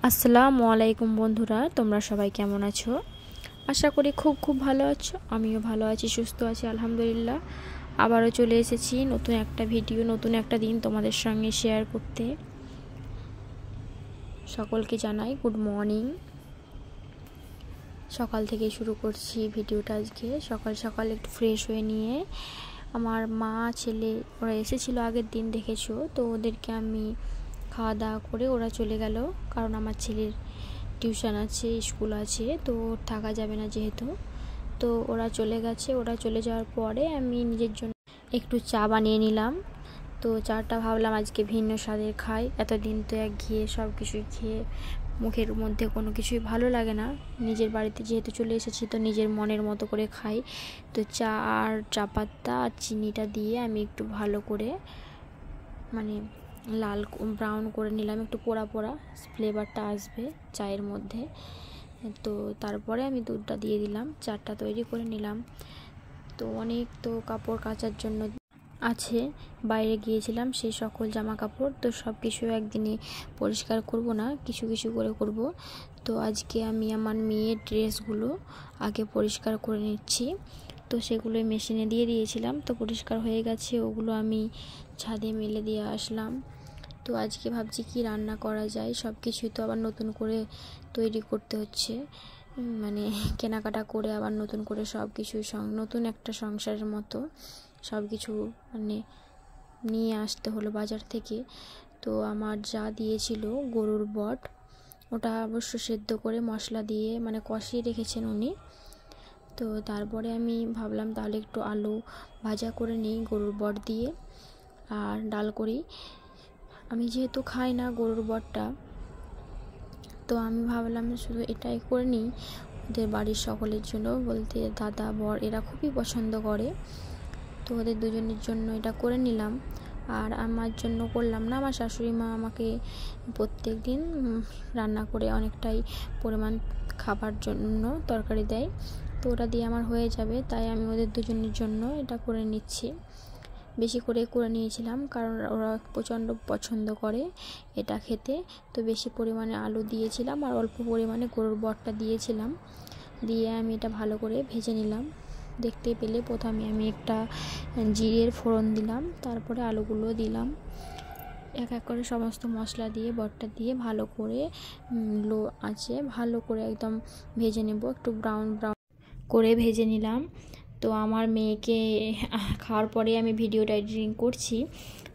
আসসালামু আলাইকুম বন্ধুরা, তোমরা সবাই কেমন আছো? আশা করি খুব ভালো আছো। আমিও ভালো আছি, সুস্থ আছি আলহামদুলিল্লাহ। আবারও চলে এসেছি নতুন একটা ভিডিও, নতুন একটা দিন তোমাদের সঙ্গে শেয়ার করতে। সকলকে জানাই গুড মর্নিং। সকাল থেকে শুরু করছি ভিডিওটা। আজকে সকাল সকাল একটু ফ্রেশ হয়ে নিয়ে আমার মা ছেলে ওরা এসেছিলো আগের দিন, দেখেছো তো। ওদেরকে আমি খাওয়া দাওয়া করে ওরা চলে গেল, কারণ আমার ছেলের টিউশন আছে, স্কুল আছে, তো থাকা যাবে না যেহেতু। তো ওরা চলে গেছে। ওরা চলে যাওয়ার পরে আমি নিজের জন্য একটু চা বানিয়ে নিলাম। তো চাটা ভাবলাম আজকে ভিন্ন স্বাদের খাই। এতদিন তো একঘেয়ে সব কিছুই খেয়ে মুখের মধ্যে কোনো কিছুই ভালো লাগে না। নিজের বাড়িতে যেহেতু চলে এসেছি তো নিজের মনের মতো করে খাই। তো চা আর চা পাতা আর চিনিটা দিয়ে আমি একটু ভালো করে লাল ব্রাউন করে নিলাম, একটু পোড়া পোড়া ফ্লেভারটা আসবে চায়ের মধ্যে। তো তারপরে আমি দুধটা দিয়ে দিলাম, চাটা তৈরি করে নিলাম। তো অনেক তো কাপড় কাচার জন্য আছে, বাইরে গিয়েছিলাম সেই সকল জামা কাপড়, তো সব কিছু একদিনে পরিষ্কার করব না, কিছু কিছু করে করব। তো আজকে আমি আমার মেয়ের ড্রেসগুলো আগে পরিষ্কার করে নিচ্ছি। তো সেগুলো মেশিনে দিয়ে দিয়েছিলাম, তো পরিষ্কার হয়ে গেছে। ওগুলো আমি ছাদে মেলে দিয়ে আসলাম। তো আজকে ভাবছি কি রান্না করা যায়। সব কিছুই তো আবার নতুন করে তৈরি করতে হচ্ছে, কেনাকাটা করে আবার নতুন করে সব কিছুই নতুন একটা সংসারের মতো সব কিছু নিয়ে আসতে হলো বাজার থেকে। তো আমার যা দিয়েছিল গরুর বট, ওটা অবশ্য সেদ্ধ করে মশলা দিয়ে কষিয়ে রেখেছেন উনি। তো তারপরে আমি ভাবলাম তাহলে একটু আলু ভাজা করে নিই গরুর বট দিয়ে, আর ডাল করি। আমি যেহেতু খাই না গরুর বটটা, তো আমি ভাবলাম শুধু এটাই করে নিই ওদের বাড়ির সকলের জন্য, বলতে দাদা বর এরা খুবই পছন্দ করে। তো ওদের দুজনের জন্য এটা করে নিলাম, আর আমার জন্য করলাম না। আমার শাশুড়ি মা আমাকে প্রত্যেক দিন রান্না করে অনেকটাই পরিমাণ খাবার জন্য তরকারি দেয়, তো ওটা দিয়ে আমার হয়ে যাবে। তাই আমি ওদের দুজনের জন্য এটা করে নিচ্ছি। বেশি করে নিয়েছিলাম কারণ ওরা প্রচণ্ড পছন্দ করে এটা খেতে। তো বেশি পরিমাণে আলু দিয়েছিলাম আর অল্প পরিমাণে গরুর বটটা দিয়েছিলাম, দিয়ে আমি এটা ভালো করে ভেজে নিলাম। দেখতে পেলে প্রথমে আমি একটা জিরের ফোড়ন দিলাম, তারপরে আলুগুলো দিলাম। এক এক করে সমস্ত মশলা দিয়ে বটটা দিয়ে ভালো করে লো আঁচে ভালো করে একদম ভেজে নেব, একটু ব্রাউন ব্রাউন করে ভেজে নিলাম। তো আমার মেয়েকে খাওয়ার পরে আমি ভিডিওটা এডিটিং করছি।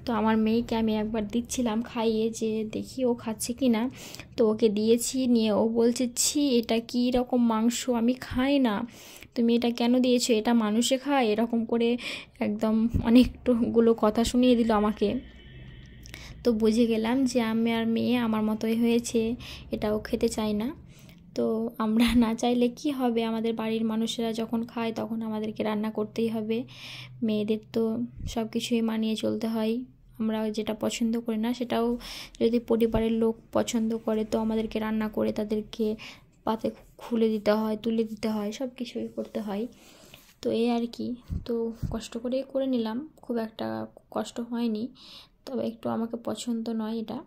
তো আমার মেয়েকে আমি একবার দিচ্ছিলাম খাইয়ে, যে দেখি ও খাচ্ছে কি না। তো ওকে দিয়েছি, নিয়ে ও বলছে ছি এটা কী রকম মাংস, আমি খাই না, তুমি এটা কেন দিয়েছো, এটা মানুষে খায়, এরকম করে একদম অনেকগুলো কথা শুনিয়ে দিল আমাকে। তো বুঝে গেলাম যে আমি আর মেয়ে আমার মতোই হয়েছে, এটাও খেতে চায় না। তো আমরা না চাইলে কি হবে, আমাদের বাড়ির মানুষেরা যখন খায় তখন আমাদেরকে রান্না করতেই হবে। মেয়েদের তো সব কিছুই মানিয়ে চলতে হয়। আমরা যেটা পছন্দ করি না সেটাও যদি পরিবারের লোক পছন্দ করে তো আমাদেরকে রান্না করে তাদেরকে পাতে খুলে দিতে হয়, তুলে দিতে হয়, সব কিছুই করতে হয়। তো এই আর কি। তো কষ্ট করে নিলাম, খুব একটা কষ্ট হয়নি, তবে একটু আমাকে পছন্দ নয় এটা।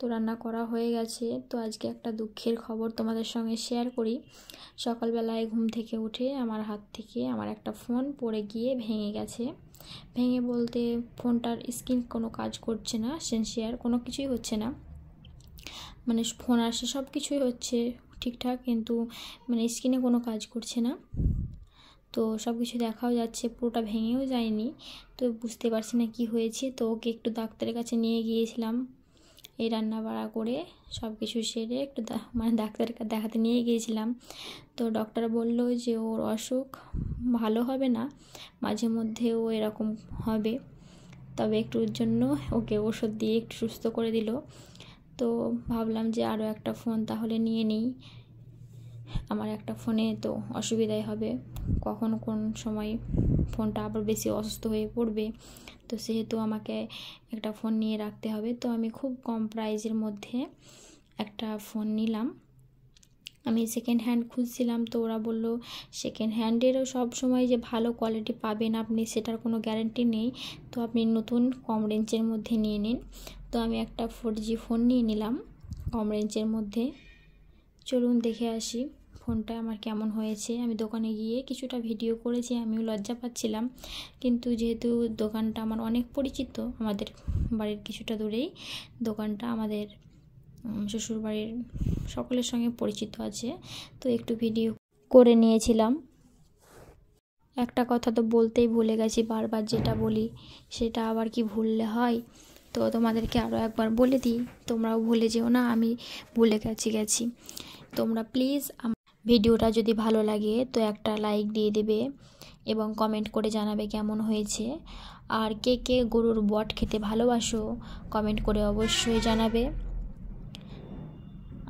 তো রান্না করা হয়ে গেছে। তো আজকে একটা দুঃখের খবর তোমাদের সঙ্গে শেয়ার করি। সকালবেলায় ঘুম থেকে উঠে আমার হাত থেকে আমার একটা ফোন পড়ে গিয়ে ভেঙে গেছে। ভেঙে বলতে ফোনটার স্ক্রিন কোনো কাজ করছে না, সেন্সর কোনো কিছুই হচ্ছে না, ফোন আসে সব কিছুই হচ্ছে ঠিকঠাক, কিন্তু স্ক্রিনে কোনো কাজ করছে না। তো সব কিছু দেখাও যাচ্ছে, পুরোটা ভেঙেও যায়নি। তো বুঝতে পারছি না কি হয়েছে। তো ওকে একটু ডাক্তারের কাছে নিয়ে গিয়েছিলাম, এই রান্না বাড়া করে সব কিছু সেরে একটু ডাক্তারের দেখাতে নিয়ে গিয়েছিলাম। তো ডক্টর বলল যে ওর অসুখ ভালো হবে না, মাঝে মধ্যে ও এরকম হবে, তবে একটুর জন্য ওকে ওষুধ দিয়ে একটু সুস্থ করে দিল। তো ভাবলাম যে আরও একটা ফোন তাহলে নিয়ে নিই, আমার একটা ফোনে তো অসুবিধাই হবে, কখন কোন সময় ফোনটা আবার বেশি অসুস্থ হয়ে পড়বে। তো সেহেতু আমাকে একটা ফোন নিয়ে রাখতে হবে। তো আমি খুব কম প্রাইজের মধ্যে একটা ফোন নিলাম। আমি সেকেন্ড হ্যান্ড খুঁজছিলাম, তো ওরা বললো সেকেন্ড হ্যান্ডেরও সব সময় যে ভালো কোয়ালিটি পাবেন আপনি সেটার কোনো গ্যারান্টি নেই, তো আপনি নতুন কম রেঞ্জের মধ্যে নিয়ে নিন। তো আমি একটা 4G ফোন নিয়ে নিলাম। কম রেঞ্জের মধ্যে। চলুন দেখে আসি ফোনটা আমার কেমন হয়েছে। আমি দোকানে গিয়ে কিছুটা ভিডিও করেছি, আমিও লজ্জা পাচ্ছিলাম, কিন্তু যেহেতু দোকানটা আমার অনেক পরিচিত, আমাদের বাড়ির কিছুটা দূরেই দোকানটা, আমাদের শ্বশুরবাড়ির সকলের সঙ্গে পরিচিত আছে, তো একটু ভিডিও করে নিয়েছিলাম। একটা কথা তো বলতেই ভুলে গেছি, বারবার যেটা বলি সেটা আবার কি ভুললে হয়, তো তোমাদেরকে আরও একবার বলে দিই, তোমরাও ভুলে যেও না, আমি ভুলে গেছি। তোমরা প্লিজ ভিডিওটা যদি ভালো লাগে তো একটা লাইক দিয়ে দেবে এবং কমেন্ট করে জানাবে কেমন হয়েছে। আর কে কে গরুর বট খেতে ভালোবাসো কমেন্ট করে অবশ্যই জানাবে।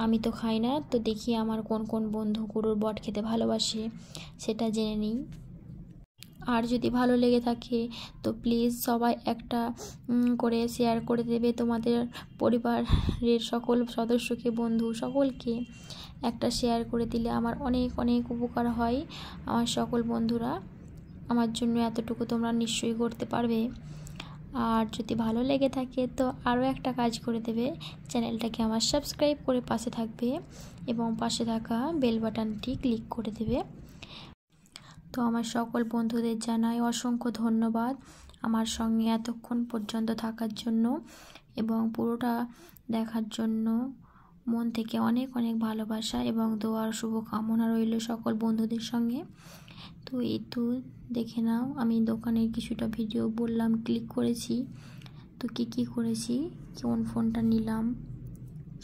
আমি তো খাই না, তো দেখি আমার কোন কোন বন্ধু গরুর বট খেতে ভালোবাসে সেটা জেনে নিই। আর যদি ভালো লেগে থাকে তো প্লিজ সবাই একটা করে শেয়ার করে দেবে, তোমাদের পরিবারের সকল সদস্যকে, বন্ধু সকলকে একটা শেয়ার করে দিলে আমার অনেক অনেক উপকার হয়। আমার সকল বন্ধুরা আমার জন্য এতটুকু তোমরা নিশ্চয়ই করতে পারবে। আর যদি ভালো লেগে থাকে তো আরও একটা কাজ করে দেবে, চ্যানেলটাকে আমার সাবস্ক্রাইব করে পাশে থাকবে এবং পাশে থাকা বেল বাটনটি ক্লিক করে দেবে। তো আমার সকল বন্ধুদের জানাই অসংখ্য ধন্যবাদ আমার সঙ্গে এতক্ষণ পর্যন্ত থাকার জন্য এবং পুরোটা দেখার জন্য। মন থেকে অনেক অনেক ভালোবাসা এবং দোয়ার শুভকামনা রইল সকল বন্ধুদের সঙ্গে। তো এই তো দেখে নাও, আমি দোকানের কিছুটা ভিডিও বললাম ক্লিক করেছি, তো কী করেছি, কোন ফোনটা নিলাম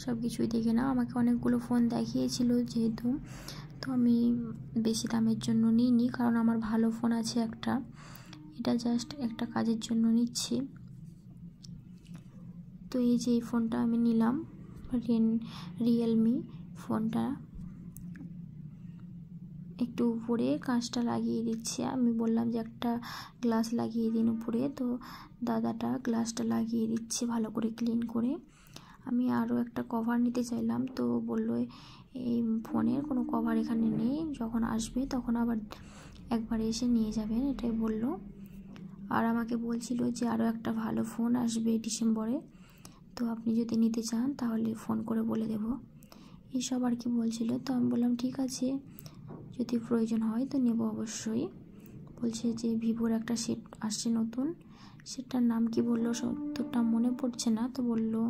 সব কিছুই দেখে নাও। আমাকে অনেকগুলো ফোন দেখিয়েছিল যেহেতু, তো আমি বেশি দামের জন্য নিইনি, কারণ আমার ভালো ফোন আছে একটা, এটা জাস্ট একটা কাজের জন্য নিচ্ছি। তো এই যে এই ফোনটা আমি নিলাম, রিয়েলমি ফোনটা। একটু উপরে কাঁচটা লাগিয়ে দিচ্ছি, আমি বললাম যে একটা গ্লাস লাগিয়ে দিন উপরে, তো দাদাটা গ্লাসটা লাগিয়ে দিচ্ছে ভালো করে ক্লিন করে। আমি আরও একটা কভার নিতে চাইলাম, তো বললো এই ফোনের কোনো কভার এখানে নেই, যখন আসবে তখন আবার একবার এসে নিয়ে যাবেন, এটাই বললো। আর আমাকে বলছিল যে আরও একটা ভালো ফোন আসবে ডিসেম্বরে, তো আপনি যদি নিতে চান তাহলে ফোন করে বলে দেব, এইসব আর কি বলছিল। তো আমি বললাম ঠিক আছে, যদি প্রয়োজন হয় তো নেব অবশ্যই। বলছে যে ভিভোর একটা সেট আসছে নতুন, সেটার নাম কি বললো সত্যটা মনে পড়ছে না, তো বললো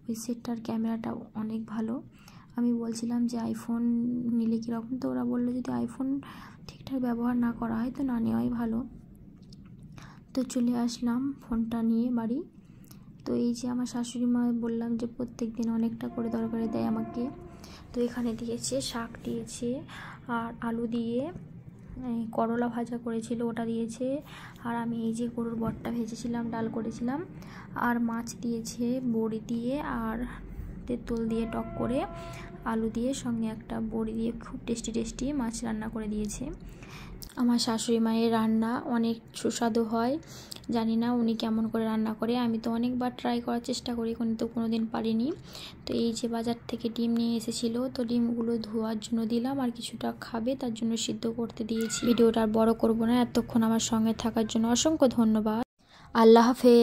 ওই সেটটার ক্যামেরাটা অনেক ভালো। আমি বলছিলাম যে আইফোন নিলে কীরকম, তো ওরা বললো যদি আইফোন ঠিকঠাক ব্যবহার না করা হয় তো না নেওয়াই ভালো। তো চলে আসলাম ফোনটা নিয়ে বাড়ি। তো এই যে আমার শাশুড়ি মা বললাম যে প্রত্যেক দিন অনেকটা করে তরকারি দেয় আমাকে, তো এখানে দিয়েছে শাক দিয়েছে আর আলু দিয়ে করলা ভাজা করেছিল ওটা দিয়েছে, আর আমি এই যে গরুর বটটা ভেজেছিলাম, ডাল করেছিলাম, আর মাছ দিয়েছে বড়ি দিয়ে আর তেঁতুল দিয়ে টক করে, আলু দিয়ে সঙ্গে একটা বড়ি দিয়ে খুব টেস্টি মাছ রান্না করে দিয়েছে। আমার শাশুড়ি মায়ের রান্না অনেক সুস্বাদু হয়, জানি না উনি কেমন করে রান্না করে, আমি তো অনেকবার ট্রাই করার চেষ্টা করি কিন্তু কোনোদিন পারিনি। তো এই যে বাজার থেকে ডিম নিয়ে এসেছিলো, তো ডিমগুলো ধোয়ার জন্য দিলাম, আর কিছুটা খাবে তার জন্য সিদ্ধ করতে দিয়েছি। ভিডিওটা আর বড় করব না, এতক্ষণ আমার সঙ্গে থাকার জন্য অসংখ্য ধন্যবাদ। আল্লাহ হাফেজ।